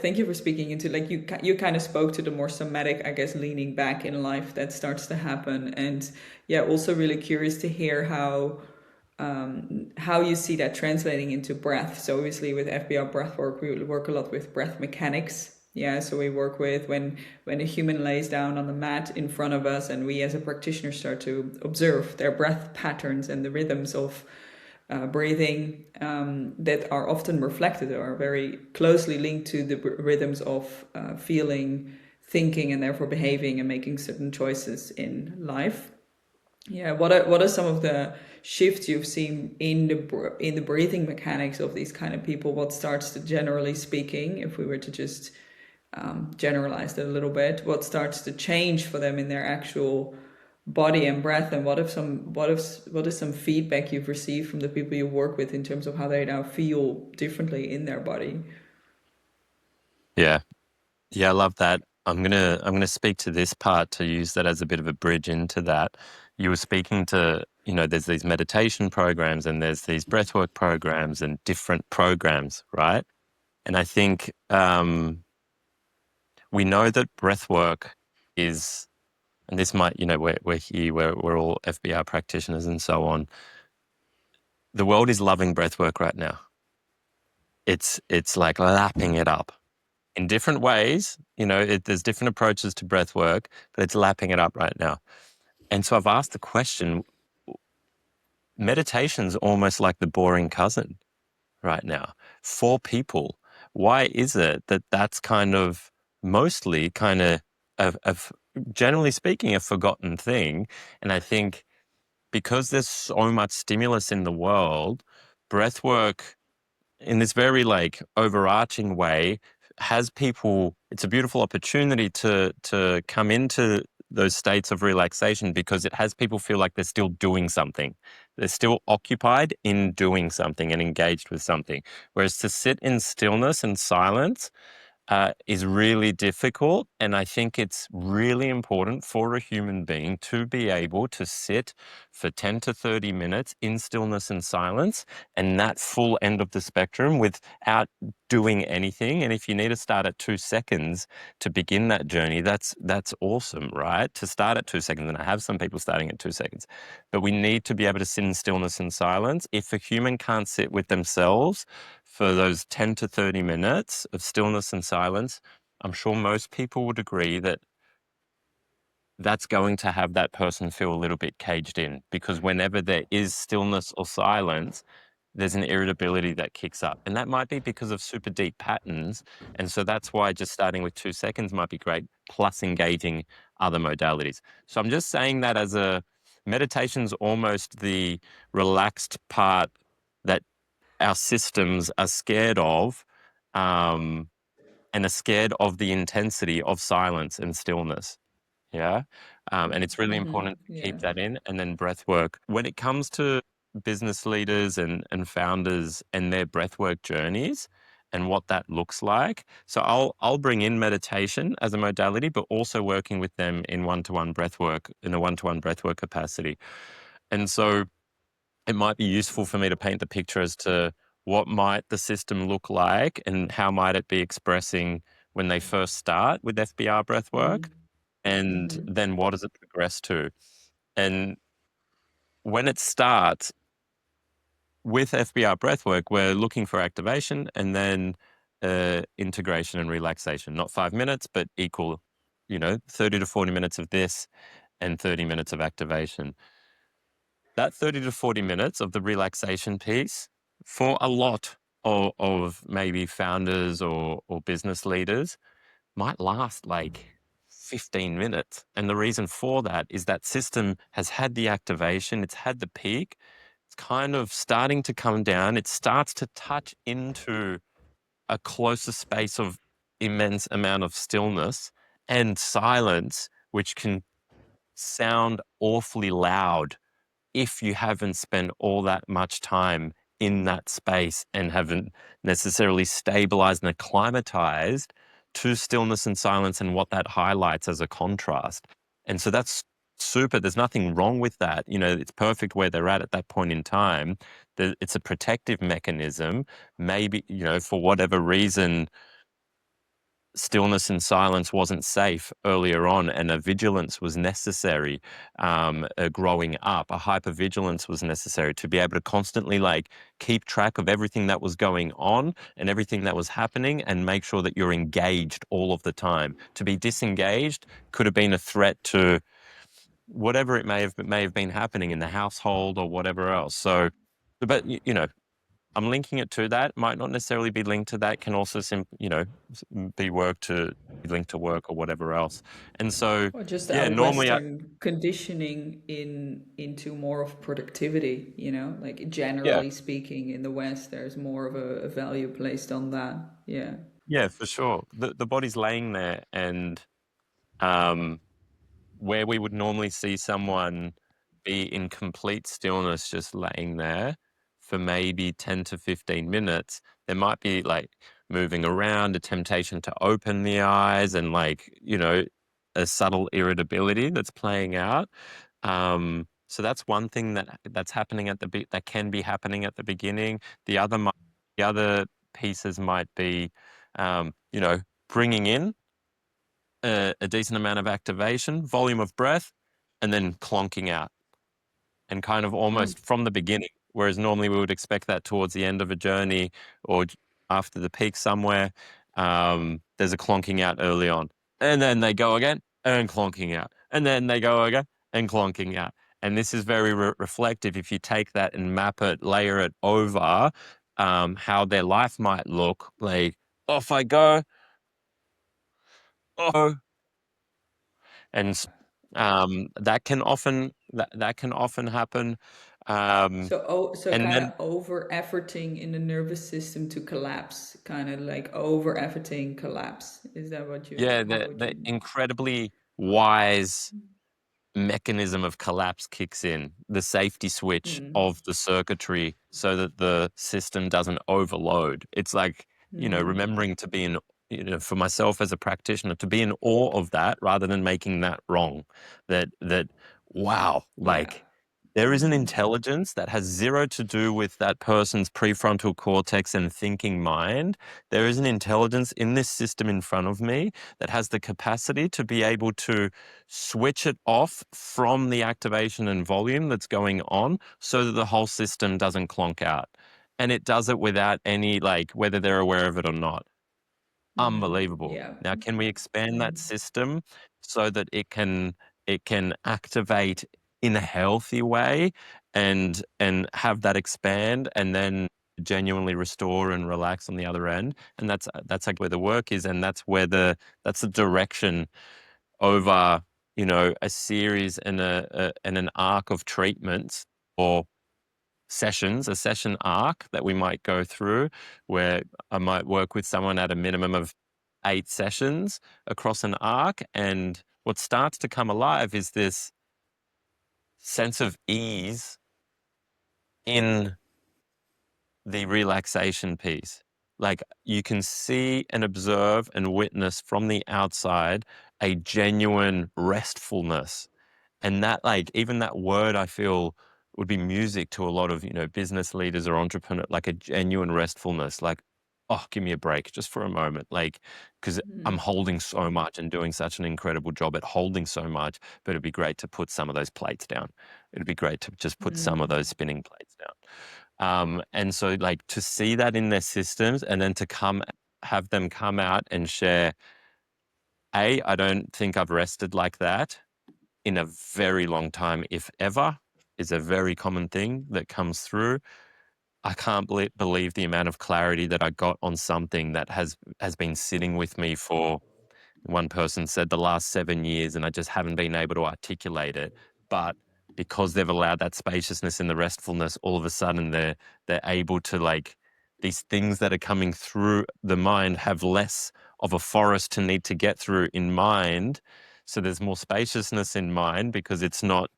Thank you for speaking into, like, you kind of spoke to the more somatic, I guess, leaning back in life that starts to happen. And yeah, also really curious to hear how you see that translating into breath. So obviously with FBR Breathwork, we work a lot with breath mechanics. Yeah, so we work with when a human lays down on the mat in front of us, and we as a practitioner start to observe their breath patterns and the rhythms of breathing that are often reflected or are very closely linked to the rhythms of feeling, thinking, and therefore behaving and making certain choices in life. Yeah, what are some of the shifts you've seen in the breathing mechanics of these kind of people? What starts to, generally speaking, if we were to just generalize that a little bit, what starts to change for them in their actual body and breath, and what is some feedback you've received from the people you work with in terms of how they now feel differently in their body? Yeah. Yeah, I love that. I'm gonna speak to this part to use that as a bit of a bridge into that. You were speaking to, there's these meditation programs and there's these breathwork programs and different programs, right? And I think we know that breathwork is, and this might, we're here, we're all FBR practitioners and so on. The world is loving breathwork right now. It's like lapping it up in different ways. There's different approaches to breath work, but it's lapping it up right now. And so I've asked the question, meditation's almost like the boring cousin right now for people. Why is it that that's kind of mostly kind of generally speaking, a forgotten thing? And I think because there's so much stimulus in the world, breath work in this very like overarching way has people, it's a beautiful opportunity to come into those states of relaxation because it has people feel like they're still doing something. They're still occupied in doing something and engaged with something. Whereas to sit in stillness and silence is really difficult. And I think it's really important for a human being to be able to sit for 10 to 30 minutes in stillness and silence and that full end of the spectrum without doing anything. And if you need to start at 2 seconds to begin that journey, that's awesome, right? To start at 2 seconds. And I have some people starting at 2 seconds. But we need to be able to sit in stillness and silence. If a human can't sit with themselves for those 10 to 30 minutes of stillness and silence, I'm sure most people would agree that that's going to have that person feel a little bit caged in because whenever there is stillness or silence, there's an irritability that kicks up. And that might be because of super deep patterns. And so that's why just starting with 2 seconds might be great, plus engaging other modalities. So I'm just saying that as a meditation's almost the relaxed part that our systems are scared of, um, and are scared of the intensity of silence and stillness. Yeah. And it's really important to keep Yeah. that in. And then breath work. When it comes to business leaders and founders and their breathwork journeys and what that looks like. So I'll bring in meditation as a modality, but also working with them in one-to-one breathwork, in a one-to-one breathwork capacity. And so it might be useful for me to paint the picture as to what might the system look like and how might it be expressing when they first start with FBR breathwork, and then what does it progress to? And when it starts with FBR breathwork, we're looking for activation and then integration and relaxation, not 5 minutes, but equal, 30 to 40 minutes of this and 30 minutes of activation. That 30 to 40 minutes of the relaxation piece for a lot of maybe founders or business leaders might last like 15 minutes. And the reason for that is that system has had the activation, it's had the peak, it's kind of starting to come down. It starts to touch into a closer space of immense amount of stillness and silence, which can sound awfully loud if you haven't spent all that much time in that space and haven't necessarily stabilized and acclimatized to stillness and silence and what that highlights as a contrast. And so that's super. There's nothing wrong with that. It's perfect where they're at that point in time. It's a protective mechanism. Maybe, for whatever reason, stillness and silence wasn't safe earlier on, and a vigilance was necessary. Growing up, a hypervigilance was necessary to be able to constantly like keep track of everything that was going on and everything that was happening, and make sure that you're engaged all of the time. To be disengaged could have been a threat to whatever it may have been happening in the household or whatever else. So, but you know, I'm linking it to that. Might not necessarily be linked to that. Can also be linked to work or whatever else. And so, Or just yeah, our normally Western conditioning into more of productivity, you know, like yeah, generally speaking, in the West, there's more of a value placed on that. Yeah. yeah, for sure. The body's laying there, and um, where we would normally see someone be in complete stillness, just laying there for maybe 10 to 15 minutes, there might be like moving around, a temptation to open the eyes, and like, a subtle irritability that's playing out. So that's one thing that's happening that can be happening at the beginning. The other pieces might be, bringing in a decent amount of activation, volume of breath, and then clonking out, and kind of Mm. almost from the beginning. Whereas normally we would expect that towards the end of a journey or after the peak somewhere. There's a clonking out early on, and then they go again and clonking out, and then they go again and clonking out. And this is very reflective if you take that and map it, layer it over how their life might look like. Off I go. Oh, and that can often happen. Um, So and kind then of over efforting in the nervous system to collapse, kind of like over efforting collapse. Is that what you yeah, is the what the you? incredibly wise mechanism of collapse kicks in, the safety switch Mm. of the circuitry, so that the system doesn't overload. It's like, Mm. remembering to be for myself as a practitioner, to be in awe of that rather than making that wrong. That wow, Yeah. like there is an Mm. intelligence that has zero to do with that person's prefrontal cortex and thinking mind. There is an intelligence in this system in front of me that has the capacity to be able to switch it off from the activation and volume that's going on, so that the whole system doesn't clonk out. And it does it without any, like, whether they're aware of it or not. Mm. Unbelievable. Yeah. Now, can we expand that Mm. system so that it can activate in a healthy way, and have that expand, and then genuinely restore and relax on the other end? And that's like where the work is, and that's the direction over, a series and an arc of treatments, or sessions, a session arc that we might go through, where I might work with someone at a minimum of 8 sessions across an arc. And what starts to come alive is this sense of ease in the relaxation piece. Like, you can see and observe and witness from the outside a genuine restfulness. And that, like, even that word, I feel, would be music to a lot of, business leaders or entrepreneurs, like a genuine restfulness, like, oh, give me a break just for a moment. Like, because I'm Mm. holding so much and doing such an incredible job at holding so much, but it'd be great to put some of those plates down. It'd be great to just put some of Mm. those spinning plates down. And so, like, to see that in their systems, and then to have them come out and share, I don't think I've rested like that in a very long time, if ever, is a very common thing that comes through. I can't believe the amount of clarity that I got on something that has been sitting with me for, one person said, the last 7 years, and I just haven't been able to articulate it. But because they've allowed that spaciousness and the restfulness, all of a sudden they're able to, like, these things that are coming through the mind have less of a forest to need to get through in mind. So there's more spaciousness in mind because it's not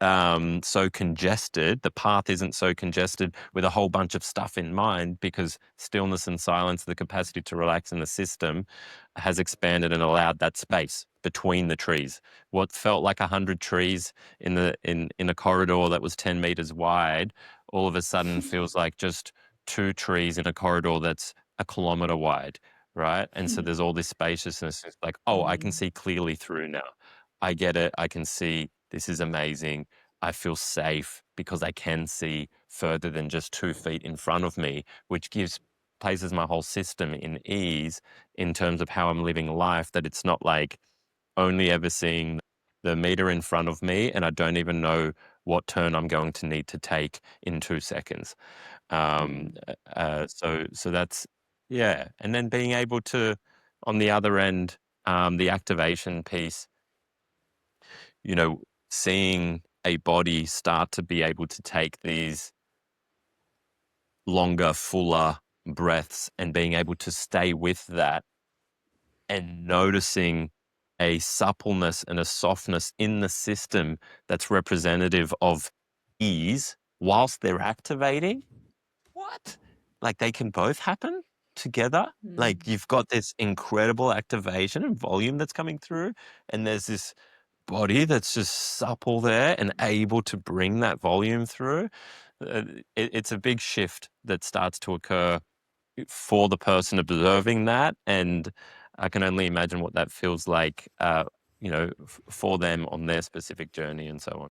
so congested. The path isn't so congested with a whole bunch of stuff in mind, because stillness and silence, the capacity to relax in the system, has expanded and allowed that space between the trees. What felt like 100 trees in a corridor that was 10 meters wide, all of a sudden feels like just 2 trees in a corridor that's a kilometer wide. right? And so there's all this spaciousness. It's like, oh, I can see clearly through now. I get it. I can see this is amazing. I feel safe because I can see further than just 2 feet in front of me, which places my whole system in ease in terms of how I'm living life, that it's not like only ever seeing the meter in front of me and I don't even know what turn I'm going to need to take in 2 seconds. So that's, yeah. And then being able to, on the other end, the activation piece, seeing a body start to be able to take these longer, fuller breaths and being able to stay with that and noticing a suppleness and a softness in the system that's representative of ease whilst they're activating. What? Like they can both happen together? Like you've got this incredible activation and volume that's coming through, and there's this body that's just supple there and able to bring that volume through. It's a big shift that starts to occur for the person observing that, and I can only imagine what that feels like, for them on their specific journey and so on.